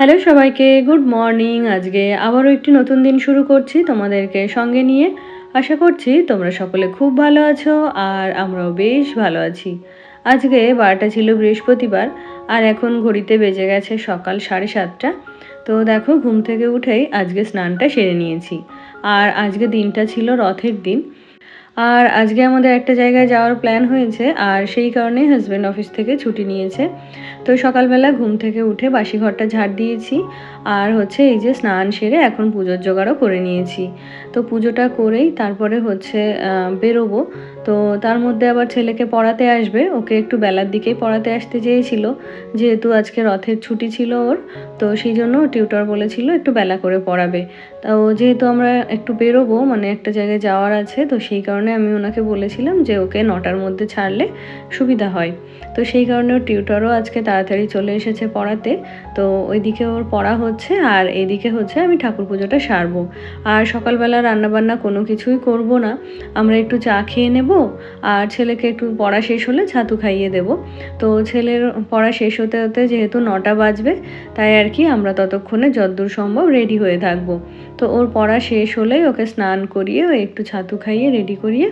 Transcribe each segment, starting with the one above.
Hello সবাইকে, good morning. আজকে আবারও একটি নতুন দিন শুরু করছি তোমাদেরকে সঙ্গে নিয়ে। আশা করছি তোমরা সকলে খুব ভালো আছো আর আমরাও বেশ ভালো আছি। আজকে বারটা ছিল বৃহস্পতিবার আর এখন ঘড়িতে বেজে গেছে সকাল 7:30। তো দেখো, ঘুম থেকে উঠেই আজকে স্নানটা সেরে নিয়েছি। আর আজকে দিনটা ছিল রথের দিন। আর আজকে আমাদের একটা জায়গায় যাওয়ার প্ল্যান হয়েছে আর সেই কারণেই হাজব্যান্ড অফিস থেকে ছুটি নিয়েছে। তো সকালবেলা ঘুম থেকে উঠে বাসি ঘরটা ঝাড় দিয়েছি আর এই যে স্নান সেরে এখন পুজোর জোগাড়ও করে নিয়েছি। তো পুজোটা করেই তারপরে বেরোবো। তো তার মধ্যে আবার ছেলেকে পড়াতে আসবে, ওকে একটু বেলার দিকেই পড়াতে আসতে চেয়েছিল, যেহেতু আজকে রথের ছুটি ছিল ওর। তো সেই জন্য টিউটর বলেছিল একটু বেলা করে পড়াবে। তো যেহেতু আমরা একটু বেরোবো, মানে একটা জায়গায় যাওয়ার আছে, তো সেই কারণে আমি ওনাকে বলেছিলাম যে ওকে 9টার মধ্যে ছাড়লে সুবিধা হয়। তো সেই কারণে ওর টিউটরও আজকে তাড়াতাড়ি চলে এসেছে পড়াতে। তো ওইদিকে ওর পড়া হচ্ছে আর এইদিকে আমি ঠাকুর পুজোটা সারবো। আর সকালবেলা রান্নাবান্না কোনো কিছুই করব না, আমরা একটু চা খেয়ে নেব আর ছেলেকে একটু পড়া শেষ হলে ছাতু খাইয়ে দেব। তো ছেলের পড়া শেষ হতে হতে যেহেতু 9টা বাজবে, তাই আর কি আমরা ততক্ষণে যতদূর সম্ভব রেডি হয়ে থাকবো। তো ওর পড়া শেষ হলেই ওকে স্নান করিয়ে একটু ছাতু খাইয়ে রেডি করিয়ে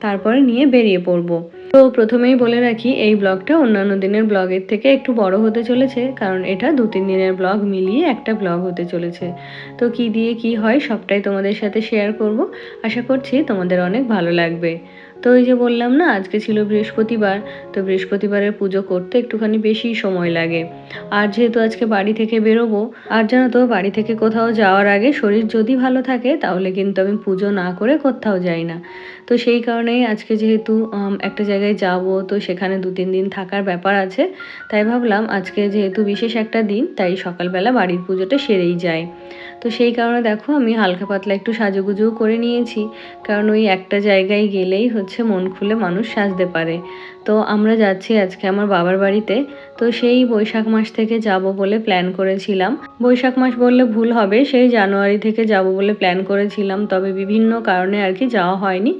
তারপরে নিয়ে বেরিয়ে পড়বো। তো প্রথমেই বলে রাখি, এই ব্লগটা অন্যান্য দিনের ব্লগের থেকে একটু বড় হতে চলেছে, কারণ এটা 2-3 দিনের ব্লগ মিলিয়ে একটা ব্লগ হতে চলেছে। তো কি দিয়ে কি হয় সবটাই তোমাদের সাথে শেয়ার করব। আশা করছি তোমাদের অনেক ভালো লাগবে। তো এই যে বললাম না, আজকে ছিল বৃহস্পতিবার। তো বৃহস্পতিবারের পুজো করতে একটুখানি বেশি সময় লাগে। আর যেহেতু আজকে বাড়ি থেকে বেরোবো, আর জানো তো, বাড়ি থেকে কোথাও যাওয়ার আগে শরীর যদি ভালো থাকে তাহলে কিন্তু আমি পুজো না করে কোথাও যাই না। তো সেই কারণেই আজকে যেহেতু একটা জায়গায় যাব, তো সেখানে 2-3 দিন থাকার ব্যাপার আছে। তাই ভাবলাম আজকে যেহেতু বিশেষ একটা দিন, তাই সকালবেলা বাড়ির পুজোটা সেরেই যাই। তো সেই কারণে দেখো, আমি হালকা পাতলা একটু সাজুগুজুও করে নিয়েছি, কারণ ওই একটা জায়গায় গেলেই মন খুলে মানুষ সাজতে পারে। তো আমরা যাচ্ছি আজকে আমার বাবার বাড়িতে। তো সেই বৈশাখ মাস থেকে যাব বলে প্ল্যান করেছিলাম। বৈশাখ মাস বললে ভুল হবে, সেই জানুয়ারি থেকে যাব বলে প্ল্যান করেছিলাম, তবে বিভিন্ন কারণে আর কি যাওয়া হয়নি।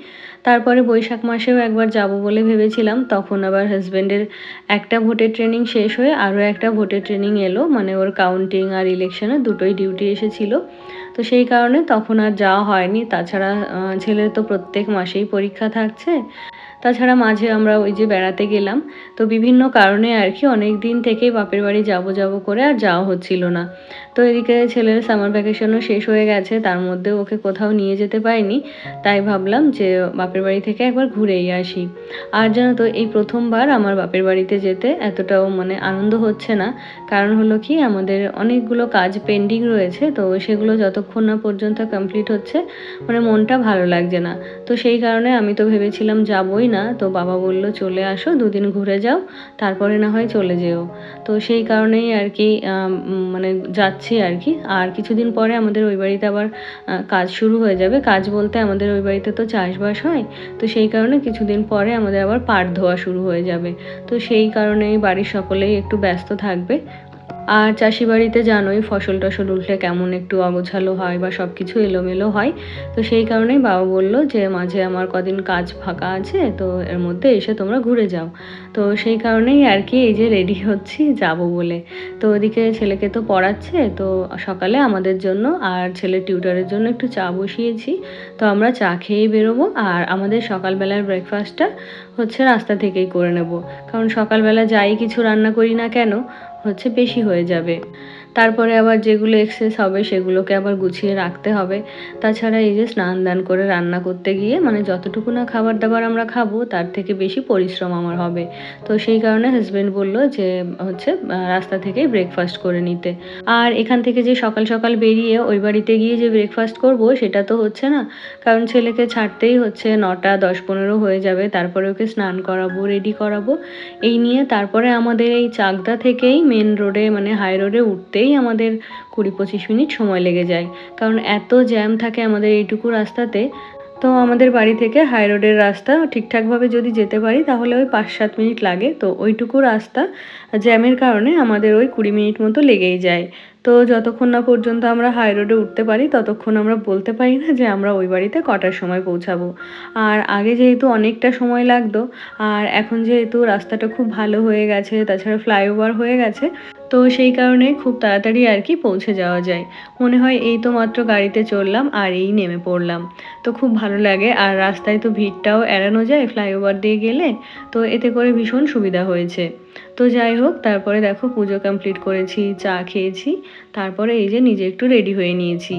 তারপরে বৈশাখ মাসেও একবার যাব বলে ভেবেছিলাম, তখন আবার হাজব্যান্ডের একটা ভোটের ট্রেনিং শেষ হয়ে আরও একটা ভোটের ট্রেনিং এলো, মানে ওর কাউন্টিং আর ইলেকশনের দুটোই ডিউটি এসেছিলো। তো সেই কারণে তখন আর যাওয়া হয়নি। তাছাড়া ছেলের তো প্রত্যেক মাসেই পরীক্ষা থাকছে। তাছাড়া মাঝে আমরা ওই যে বেড়াতে গেলাম। তো বিভিন্ন কারণে আর কি অনেক দিন থেকেই বাপের বাড়ি যাব যাব করে আর যাওয়া হচ্ছিল না। তো এদিকে ছেলের সামার ভ্যাকেশনও শেষ হয়ে গেছে, তার মধ্যেও ওকে কোথাও নিয়ে যেতে পারিনি। তাই ভাবলাম যে বাপের বাড়ি থেকে একবার ঘুরেই আসি। আর জানো তো, এই প্রথমবার আমার বাপের বাড়িতে যেতে এতটাও মানে আনন্দ হচ্ছে না। কারণ হলো কি, আমাদের অনেকগুলো কাজ পেন্ডিং রয়েছে, তো সেগুলো যতক্ষণ না পর্যন্ত কমপ্লিট হচ্ছে মানে মনটা ভালো লাগছে না। তো সেই কারণে আমি তো ভেবেছিলাম যাবই না। তো বাবা বলল চলে আসো, 2 দিন ঘুরে যাও, তারপরে না হয় চলে যেও। তো সেই কারণেই আর কি মানে যাচ্ছি আর কি। আর কিছুদিন পরে আমাদের ওই বাড়িতে আবার কাজ শুরু হয়ে যাবে। কাজ বলতে আমাদের ওই বাড়িতে তো চাষবাস হয়। তো সেই কারণে কিছুদিন পরে আমাদের আবার পাট ধোয়া শুরু হয়ে যাবে। তো সেই কারণেই বাড়ির সকলেই একটু ব্যস্ত থাকবে। আর চাষি বাড়িতে জানোই, ফসল টসল উঠলে কেমন একটু অগোছালো হয় বা সব কিছু এলোমেলো হয়। তো সেই কারণেই বাবা বলল যে মাঝে আমার কদিন কাজ ফাঁকা আছে, তো এর মধ্যে এসে তোমরা ঘুরে যাও। তো সেই কারণেই আর কি এই যে রেডি হচ্ছি যাব বলে। তো ওদিকে ছেলেকে তো পড়াচ্ছে, তো সকালে আমাদের জন্য আর ছেলের টিউটরের জন্য একটু চা বসিয়েছি। তো আমরা চা খেয়েই বেরোবো। আর আমাদের সকালবেলার ব্রেকফাস্টটা রাস্তা থেকেই করে নেব, কারণ সকালবেলা যাই কিছু রান্না করি না কেন বেশি হয়ে যাবে। তারপরে আবার যেগুলো এক্সেস হবে সেগুলোকে আবার গুছিয়ে রাখতে হবে। তাছাড়া এই যে স্নান দান করে রান্না করতে গিয়ে মানে যতটুকু না খাবার দাবার আমরা খাবো, তার থেকে বেশি পরিশ্রম আমার হবে। তো সেই কারণে হাজব্যান্ড বলল যে রাস্তা থেকেই ব্রেকফাস্ট করে নিতে। আর এখান থেকে যে সকাল সকাল বেরিয়ে ওই বাড়িতে গিয়ে যে ব্রেকফাস্ট করব সেটা তো হচ্ছে না, কারণ ছেলেকে ছাড়তেই 9টা 10-15 হয়ে যাবে। তারপরে ওকে স্নান করাবো, রেডি করাবো, এই নিয়ে তারপরে আমাদের এই চাকদা থেকেই মেন রোডে মানে হাই রোডে উঠতেই আমাদের 20-25 মিনিট সময় লেগে যায়, কারণ এত জ্যাম থাকে আমাদের এইটুকু রাস্তাতে। তো আমাদের বাড়ি থেকে হাই রোডের রাস্তা ঠিকঠাকভাবে যদি যেতে পারি তাহলে ওই 5-7 মিনিট লাগে। তো ওইটুকু রাস্তা জ্যামের কারণে আমাদের ওই 20 মিনিট মতো লেগেই যায়। তো যতক্ষণ না পর্যন্ত আমরা হাই রোডে উঠতে পারি ততক্ষণ আমরা বলতে পারি না যে আমরা ওই বাড়িতে কটার সময় পৌঁছাবো। আর আগে যেহেতু অনেকটা সময় লাগতো, আর এখন যেহেতু রাস্তাটা খুব ভালো হয়ে গেছে, তাছাড়া ফ্লাইওভার হয়ে গেছে, তো সেই কারণে খুব তাড়াতাড়ি আর কি পৌঁছে যাওয়া যায়। মনে হয় এই তো মাত্র গাড়িতে চড়লাম আর এই নেমে পড়লাম। তো খুব ভালো লাগে, আর রাস্তায় তো ভিড়টাও এড়ানো যায় ফ্লাইওভার দিয়ে গেলে। তো এতে করে ভীষণ সুবিধা হয়েছে। তো যাই হোক, তারপরে দেখো পুজো কমপ্লিট করেছি, চা খেয়েছি, তারপরে এই যে নিজে একটু রেডি হয়ে নিয়েছি।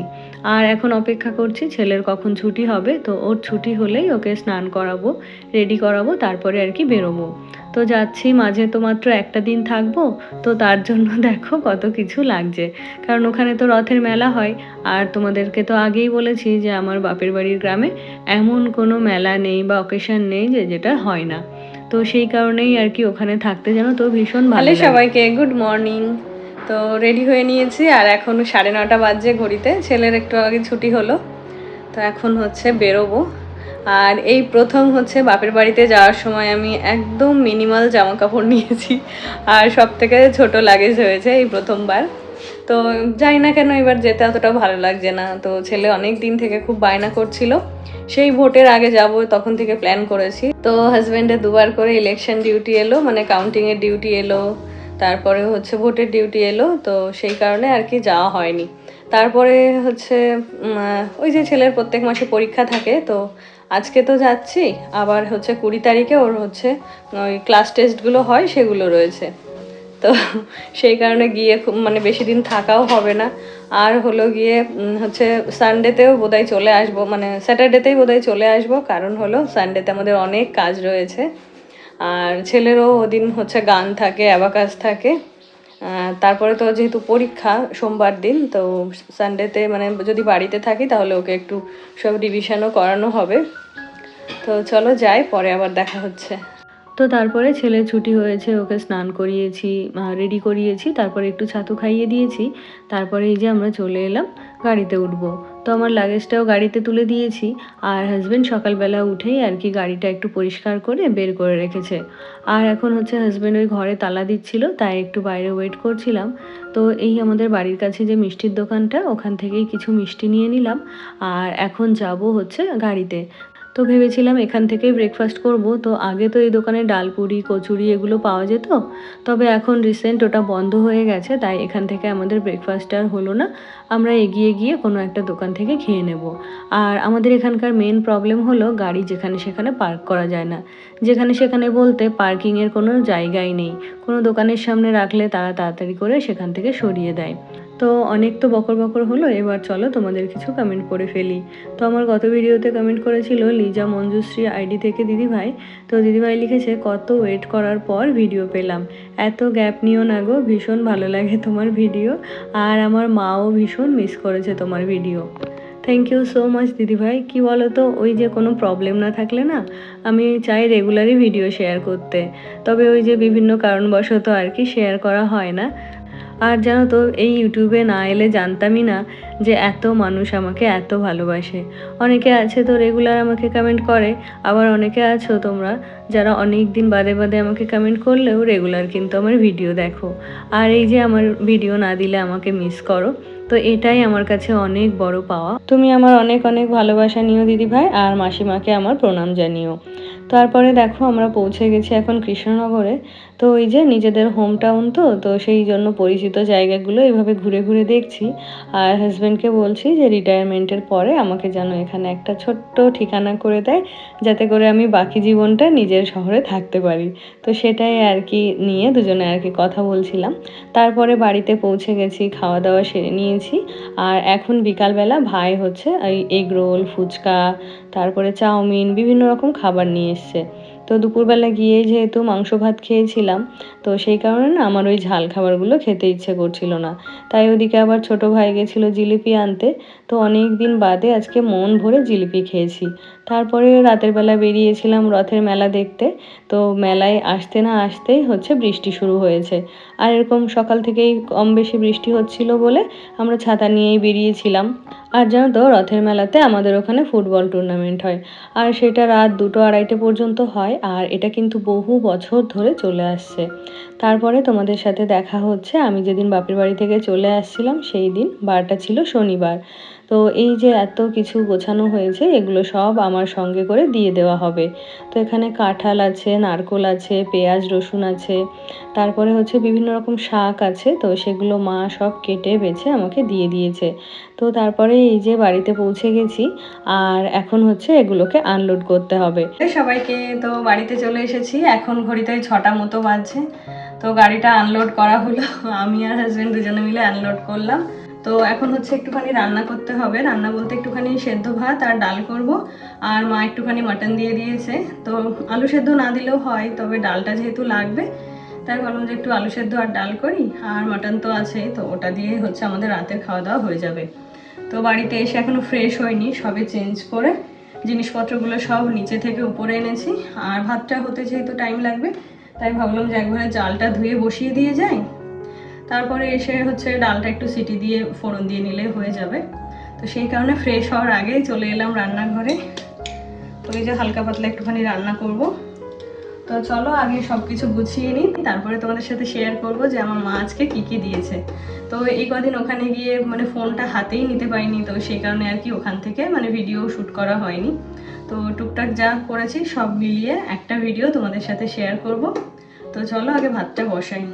আর এখন অপেক্ষা করছি ছেলের কখন ছুটি হবে। তো ওর ছুটি হলেই ওকে স্নান করাবো, রেডি করাবো, তারপরে আর কি বেরোবো। তো যাচ্ছি, মাঝে তো মাত্র একটা দিন থাকবো। তো তার জন্য দেখো কত কিছু লাগছে, কারণ ওখানে তো রথের মেলা হয়। আর তোমাদেরকে তো আগেই বলেছি যে আমার বাপের বাড়ির গ্রামে এমন কোনো মেলা নেই বা অকেশন নেই যে যেটা হয় না। তো সেই কারণেই আর কি ওখানে থাকতে যেন তো ভীষণ ভালো লাগে। সবাইকে গুড মর্নিং। তো রেডি হয়ে নিয়েছি, আর এখন 9:30 বাজে ঘড়িতে, ছেলের একটু আগে ছুটি হলো। তো এখন হচ্ছে বেরোবো। আর এই প্রথম হচ্ছে বাপের বাড়িতে যাওয়ার সময় আমি একদম মিনিমাল জামা কাপড় নিয়েছি, আর সব থেকে ছোটো লাগেজ হয়েছে এই প্রথমবার। তো জানি না কেন এবার যেতে অতটা ভালো লাগছে না। তো ছেলে অনেক দিন থেকে খুব বায়না করছিল, সেই ভোটের আগে যাব তখন থেকে প্ল্যান করেছি। তো হাজব্যান্ডের দুবার করে ইলেকশন ডিউটি এলো, মানে কাউন্টিংয়ের ডিউটি এলো, তারপরে হচ্ছে ভোটের ডিউটি এলো। তো সেই কারণে আর কি যাওয়া হয়নি। তারপরে হচ্ছে ওই যে ছেলের প্রত্যেক মাসে পরীক্ষা থাকে, তো আজকে তো যাচ্ছি, আবার হচ্ছে 20 তারিখে ওর হচ্ছে ওই ক্লাস টেস্টগুলো হয়, সেগুলো রয়েছে। তো সেই কারণে গিয়ে খুব মানে বেশি দিন থাকাও হবে না। আর হলো গিয়ে হচ্ছে সানডেতেও বোধহয় চলে আসবো, মানে স্যাটারডেতেই বোধহয় চলে আসবো, কারণ হলো সানডেতে আমাদের অনেক কাজ রয়েছে। আর ছেলেরও ওদিন হচ্ছে গান থাকে, অ্যাবাকাস থাকে। তারপরে তো যেহেতু পরীক্ষা সোমবার দিন, তো সানডেতে মানে যদি বাড়িতে থাকি তাহলে ওকে একটু সব রিভিশনও করানো হবে। তো চলো যাই, পরে আবার দেখা হচ্ছে। তো তারপরে ছেলের ছুটি হয়েছে, ওকে স্নান করিয়েছি, রেডি করিয়েছি, তারপরে একটু ছাতু খাইয়ে দিয়েছি। তারপরে এই যে আমরা চলে এলাম, গাড়িতে উঠবো। তো আমার লাগেজটাও গাড়িতে তুলে দিয়েছি। আর হাজব্যান্ড সকালবেলা উঠেই আর কি গাড়িটা একটু পরিষ্কার করে বের করে রেখেছে। আর এখন হচ্ছে হাজব্যান্ড ওই ঘরে তালা দিচ্ছিল, তাই একটু বাইরে ওয়েট করছিলাম। তো এই আমাদের বাড়ির কাছে যে মিষ্টির দোকানটা, ওখান থেকেই কিছু মিষ্টি নিয়ে নিলাম। আর এখন যাব হচ্ছে গাড়িতে। তো ভেবেছিলাম এখান থেকেই ব্রেকফাস্ট করব। তো আগে তো এই দোকানে ডালপুরি, কচুরি এগুলো পাওয়া যেত, তবে এখন রিসেন্ট ওটা বন্ধ হয়ে গেছে, তাই এখান থেকে আমাদের ব্রেকফাস্ট আর হলো না। আমরা এগিয়ে গিয়ে কোনো একটা দোকান থেকে খেয়ে নেব। আর আমাদের এখানকার মেন প্রবলেম হলো গাড়ি যেখানে সেখানে পার্ক করা যায় না। যেখানে সেখানে বলতে পার্কিংয়ের কোনো জায়গাই নেই। কোনো দোকানের সামনে রাখলে তারা তাড়াতাড়ি করে সেখান থেকে সরিয়ে দেয়। তো অনেক তো বকর বকর হলো, এবার চলো তোমাদের কিছু কমেন্ট করে ফেলি। তো আমার গত ভিডিওতে কমেন্ট করেছিল লিজা মঞ্জুশ্রী আইডি থেকে দিদিভাই। তো দিদিভাই লিখেছে, কত ওয়েট করার পর ভিডিও পেলাম, এত গ্যাপ নিও না গো, ভীষণ ভালো লাগে তোমার ভিডিও, আর আমার মাও ভীষণ মিস করেছে তোমার video. Thank you so much দিদিভাই। কি বলো তো, ওই যে কোনো প্রবলেম না থাকলে না, আমি চাই রেগুলারই ভিডিও শেয়ার করতে, তবে ওই যে বিভিন্ন কারণবশত আর কি শেয়ার করা হয় না। আর জানো তো, এই ইউটিউবে না এলে জানতামই না যে এত মানুষ আমাকে এত ভালোবাসে। অনেকে আছে তো রেগুলার আমাকে কমেন্ট করে, আবার অনেকে আছো তোমরা যারা অনেক দিন বাদে বাদে আমাকে কমেন্ট করলেও রেগুলার কিন্তু আমার ভিডিও দেখো। আর এই যে আমার ভিডিও না দিলে আমাকে মিস করো, তো এটাই আমার কাছে অনেক বড় পাওয়া। তুমি আমার অনেক অনেক ভালোবাসা নিও দিদিভাই, আর মাসিমাকে আমার প্রণাম জানিও। তারপরে দেখো আমরা পৌঁছে গেছি এখন কৃষ্ণনগরে। তো ওই যে নিজেদের হোম টাউন, তো সেই জন্য পরিচিত জায়গাগুলো এভাবে ঘুরে ঘুরে দেখছি। আর হাজব্যান্ডকে বলছি যে রিটায়ারমেন্টের পরে আমাকে যেন এখানে একটা ছোট্ট ঠিকানা করে দেয়, যাতে করে আমি বাকি জীবনটা নিজের শহরে থাকতে পারি। তো সেটাই আর কি নিয়ে দুজনে আর কি কথা বলছিলাম। তারপরে বাড়িতে পৌঁছে গেছি, খাওয়া দাওয়া সেরে নিয়েছি। আর এখন বিকালবেলা ভাই হচ্ছে এই এগ রোল, ফুচকা, তারপরে চাউমিন, বিভিন্ন রকম খাবার নিয়ে এসছে। তো দুপুরবেলা গিয়ে যেহেতু মাংস ভাত খেয়েছিলাম, তো সেই কারণে না আমার ওই ঝাল খাবারগুলো খেতে ইচ্ছে করছিল না। তাই ওদিকে আবার ছোট ভাই গেছিলো জিলিপি আনতে। তো অনেক দিন বাদে আজকে মন ভরে জিলিপি খেয়েছি। তারপরে রাতের বেলা বেরিয়েছিলাম রথের মেলা দেখতে। তো মেলায় আসতে না আসতেই হচ্ছে বৃষ্টি শুরু হয়েছে। আর এরকম সকাল থেকেই কম বেশি বৃষ্টি হচ্ছিল বলে আমরা ছাতা নিয়েই বেরিয়েছিলাম। আর জানো তো, রথের মেলাতে আমাদের ওখানে ফুটবল টুর্নামেন্ট হয়, আর সেটা রাত 2-2:30 পর্যন্ত হয়। আর এটা কিন্তু বহু বছর ধরে চলে আসছে। তারপরে তোমাদের সাথে দেখা হচ্ছে আমি যেদিন বাপের বাড়ি থেকে চলে আসছিলাম, সেই দিন বারটা ছিল শনিবার। তো তো এই যে এত কিছু গোছানো হয়েছে এগুলো সব আমার সঙ্গে করে দিয়ে দেওয়া হবে। তো এখানে কাঁঠাল আছে, নারকোল আছে, পেঁয়াজ রসুন আছে, তারপরে হচ্ছে বিভিন্ন রকম শাক আছে। তো সেগুলো মা সব কেটে বেছে আমাকে দিয়ে দিয়েছে। তো তারপরে এই যে বাড়িতে পৌঁছে গেছি, আর এখন হচ্ছে এগুলোকে আনলোড করতে হবে। সবাইকে তো বাড়িতে চলে এসেছি, এখন ঘড়িতে 6টা মতো বাজছে। তো গাড়িটা আনলোড করা হলো, আমি আর হাজব্যান্ড দুজনে মিলে আনলোড করলাম। তো এখন হচ্ছে একটুখানি রান্না করতে হবে, রান্না বলতে একটুখানি সেদ্ধ ভাত আর ডাল করব। আর মা একটুখানি মাটন দিয়ে দিয়েছে। তো আলু সেদ্ধ না দিলেও হয়, তবে ডালটা যেহেতু লাগবে তাই ভাবলাম যে একটু আলু সেদ্ধ আর ডাল করি, আর মাটন তো আছে, তো ওটা দিয়ে হচ্ছে আমাদের রাতের খাওয়া দাওয়া হয়ে যাবে। তো বাড়িতে এসে এখনো ফ্রেশ হয়নি, সবে চেঞ্জ করে জিনিসপত্রগুলো সব নিচে থেকে উপরে এনেছি। আর ভাতটা হতে যেহেতু টাইম লাগবে তাই ভাবলাম যে একবারে চালটা ধুয়ে বসিয়ে দিয়ে যাই, তারপরে এসে হচ্ছে ডালটা একটু সিটি দিয়ে ফোড়ন দিয়ে নিলে হয়ে যাবে। তো সেই কারণে ফ্রেশ হওয়ার আগেই চলে এলাম রান্নাঘরে। তো এই যে হালকা পাতলা একটুখানি রান্না করব। তো চলো আগে সব কিছু গুছিয়ে নিই, তারপরে তোমাদের সাথে শেয়ার করব যে আমার মা আজকে কী কী দিয়েছে। তো এই কদিন ওখানে গিয়ে মানে ফোনটা হাতেই নিতে পারিনি, তো সেই কারণে আর কি ওখান থেকে মানে ভিডিও শ্যুট করা হয়নি। তো টুকটাক যা করেছি সব মিলিয়ে একটা ভিডিও তোমাদের সাথে শেয়ার করব। তো চলো আগে ভাতটা বসাই।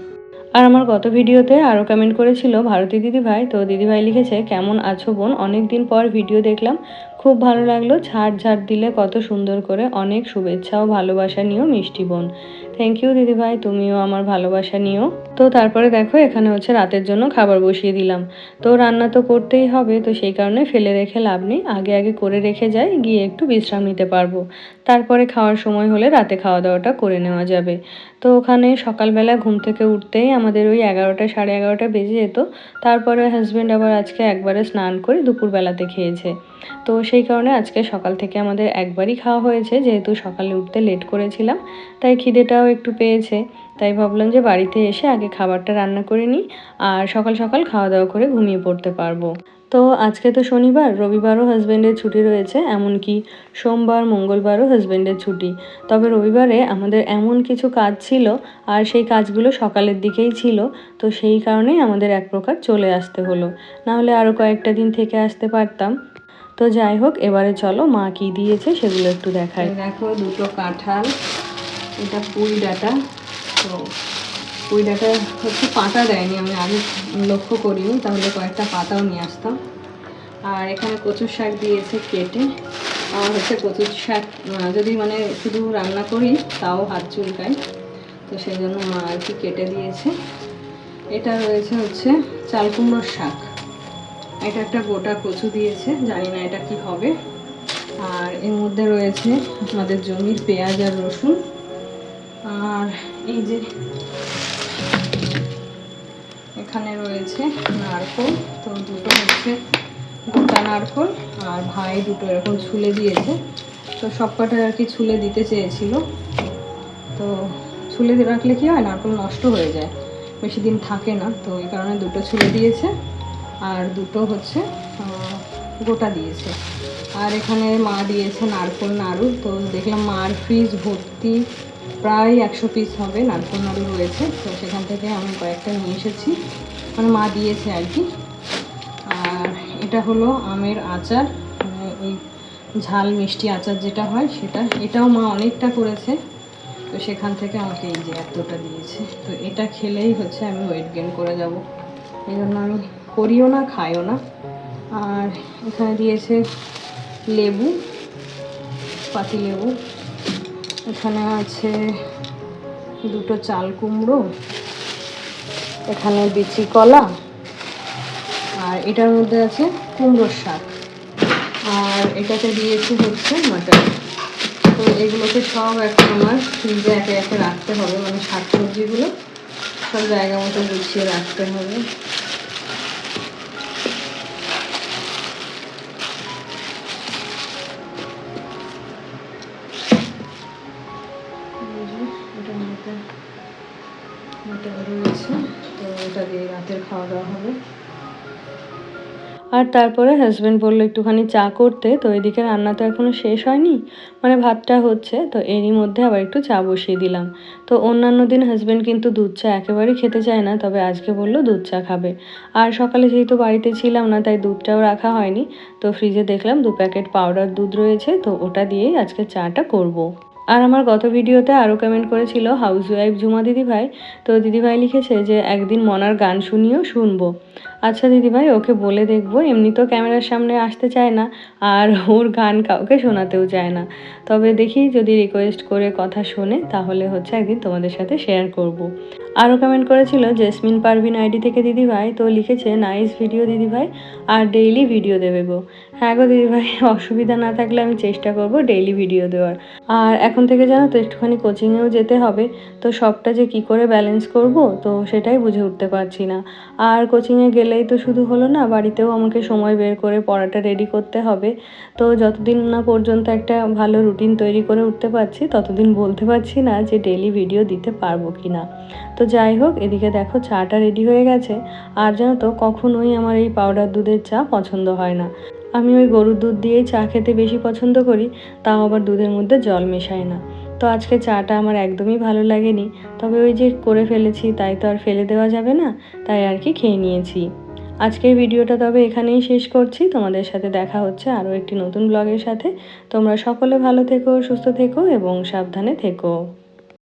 আর আমার গত ভিডিওতে আরও কমেন্ট করেছিল ভারতী দিদিভাই। তো দিদিভাই লিখেছে, কেমন আছো বোন, অনেক দিন পর ভিডিও দেখলাম, খুব ভালো লাগলো, ঝাড় ঝাড় দিলে কত সুন্দর করে, অনেক শুভেচ্ছা ও ভালোবাসা নিও মিষ্টি বোন। থ্যাংক ইউ দিদিভাই, তুমিও আমার ভালোবাসা নিও। তো তারপরে দেখো এখানে হচ্ছে রাতের জন্য খাবার বসিয়ে দিলাম। তো রান্না তো করতেই হবে, তো সেই কারণে ফেলে রেখে লাভ নেই, আগে আগে করে রেখে যাই, গিয়ে একটু বিশ্রাম নিতে পারবো, তারপরে খাওয়ার সময় হলে রাতে খাওয়া দাওয়াটা করে নেওয়া যাবে। তো ওখানে সকালবেলা ঘুম থেকে উঠতেই আমাদের ওই 11টা 11:30 বেজে যেত। তারপরে হাজব্যান্ড আবার আজকে একবারে স্নান করে দুপুরবেলাতে খেয়েছে। তো সেই কারণে আজকে সকাল থেকে আমাদের একবারই খাওয়া হয়েছে, যেহেতু সকালে উঠতে লেট করেছিলাম তাই খিদেটাও একটু পেয়েছে। তাই ভাবলাম যে বাড়িতে এসে আগে খাবারটা রান্না করে নিই, আর সকাল সকাল খাওয়া দাওয়া করে ঘুমিয়ে পড়তে পারবো। তো আজকে তো শনিবার, রবিবারও হাজব্যান্ডের ছুটি রয়েছে, এমনকি সোমবার মঙ্গলবারও হাজব্যান্ডের ছুটি। তবে রবিবারে আমাদের এমন কিছু কাজ ছিল, আর সেই কাজগুলো সকালের দিকেই ছিল, তো সেই কারণেই আমাদের এক প্রকার চলে আসতে হলো, নাহলে আরও কয়েকটা দিন থেকে আসতে পারতাম। তো যাই হোক, এবারে চলো মা কী দিয়েছে সেগুলো একটু দেখাই। দেখো দুটো কাঁঠাল, এটা পুঁই ডাঁটা। তো পুঁই ডাঁটা হচ্ছে পাতা দেয়নি, আমি আগে লক্ষ্য করিনি, তাহলে কয়েকটা পাতাও নিয়ে আসতাম। আর এখানে কচুর শাক দিয়েছে কেটে। আমার হচ্ছে কচুর শাক যদি মানে শুধু রান্না করি তাও হাত চুলকায়, তো সেই জন্য মা আর কি কেটে দিয়েছে। এটা রয়েছে হচ্ছে চাল কুমড়োর শাক, এটা একটা গোটা কচু দিয়েছে, জানি না এটা কি হবে। আর এর মধ্যে রয়েছে আমাদের জমির পেঁয়াজ আর রসুন। আর এই যে এখানে রয়েছে নারকোল, তো দুটো হচ্ছে গোটা নারকোল, আর ভাই দুটো এরকম ছুলে দিয়েছে। তো সব কটা আর কি ছুলে দিতে চেয়েছিল, তো ছুলে রাখলে কি হয়, নারকোল নষ্ট হয়ে যায়, বেশি দিন থাকে না, তো এই কারণে দুটো ছুলে দিয়েছে, আর দুটো হচ্ছে গোটা দিয়েছে। আর এখানে মা দিয়েছে নারকোল নাড়ু। তো দেখলাম মার ফ্রিজ ভর্তি, প্রায় 100 পিস হবে নারকোল নাড়ু রয়েছে, তো সেখান থেকে আমি কয়েকটা নিয়ে এসেছি, মানে মা দিয়েছে আর কি। আর এটা হলো আমের আচার, মানে ওই ঝাল মিষ্টি আচার যেটা হয় সেটা, এটাও মা অনেকটা করেছে, তো সেখান থেকে আমাকে এই যে এতটা দিয়েছে। তো এটা খেলেই হচ্ছে আমি ওয়েট গেইন করে যাব, এই জন্য আমি করিও না খাইও না। আর এখানে দিয়েছে লেবু, পাতি লেবু। এখানে আছে দুটো চাল কুমড়ো, এখানে বিচি কলা, আর এটার মধ্যে আছে কুমড়োর শাক, আর এটাতে দিয়েছে হচ্ছে মাটন। তো এগুলোকে সব এখন আমার ফ্রিজে একে একে রাখতে হবে, মানে শাক সবজিগুলো সব জায়গা মতো গুছিয়ে রাখতে হবে। এটার মধ্যে রয়েছে, তো এটা দিয়ে রাতের খাওয়া দাওয়া হবে। আর তারপরে হাসব্যান্ড বলল একটুখানি চা করতে, তো এদিকে রান্না তো এখনও শেষ হয়নি, মানে ভাতটা হচ্ছে, তো এরই মধ্যে আবার একটু চা বসিয়ে দিলাম। তো অন্যান্য দিন হাসব্যান্ড কিন্তু দুধ চা একেবারেই খেতে চায় না, তবে আজকে বলল দুধ চা খাবে। আর সকালে যেহেতু বাড়িতে ছিলাম না, তাই দুধটাও রাখা হয়নি। তো ফ্রিজে দেখলাম 2 প্যাকেট পাউডার দুধ রয়েছে, তো ওটা দিয়েই আজকে চাটা করব। আর আমার গত ভিডিওতে আরও কমেন্ট করেছিল হাউসওয়াইফ ঝুমা দিদিভাই। তো দিদিভাই লিখেছে যে একদিন মনার গান শুনিও, শুনবো। আচ্ছা দিদিভাই, ওকে বলে দেখবো। এমনি তো ক্যামেরার সামনে আসতে চায় না, আর ওর গান কাউকে শোনাতেও চায় না। তবে দেখি যদি রিকোয়েস্ট করে কথা শোনে তাহলে হচ্ছে একদিন তোমাদের সাথে শেয়ার করব। আরও কমেন্ট করেছিল জেসমিন পারভিন আইডি থেকে দিদিভাই, তো লিখেছে নাইস ভিডিও দিদিভাই, আর ডেইলি ভিডিও দেবে গো। হ্যাঁ গো দিদিভাই, অসুবিধা না থাকলে আমি চেষ্টা করব ডেইলি ভিডিও দেওয়ার। আর এখন থেকে জানো তো একটুখানি কোচিংয়েও যেতে হবে, তো সবটা যে কি করে ব্যালেন্স করব তো সেটাই বুঝে উঠতে পারছি না। আর কোচিংয়ে গেলেই তো শুধু হলো না, বাড়িতেও আমাকে সময় বের করে পড়াটা রেডি করতে হবে। তো যতদিন না পর্যন্ত একটা ভালো রুটিন তৈরি করে উঠতে পারছি ততদিন বলতে পারছি না যে ডেইলি ভিডিও দিতে পারবো কি না। তো যাই হোক, এদিকে দেখো চাটা রেডি হয়ে গেছে। আর জানো তো কখনোই আমার এই পাউডার দুধের চা পছন্দ হয় না। আমি ওই গরুর দুধ দিয়েই চা খেতে বেশি পছন্দ করি, তাও আবার দুধের মধ্যে জল মেশাই না। তো আজকে চাটা আমার একদমই ভালো লাগেনি, তবে ওই যে করে ফেলেছি তাই তো আর ফেলে দেওয়া যাবে না, তাই আর কি খেয়ে নিয়েছি। আজকের ভিডিওটা তবে এখানেই শেষ করছি। তোমাদের সাথে দেখা হচ্ছে আরও একটি নতুন ব্লগের সাথে। তোমরা সকলে ভালো থেকো, সুস্থ থেকো এবং সাবধানে থেকো।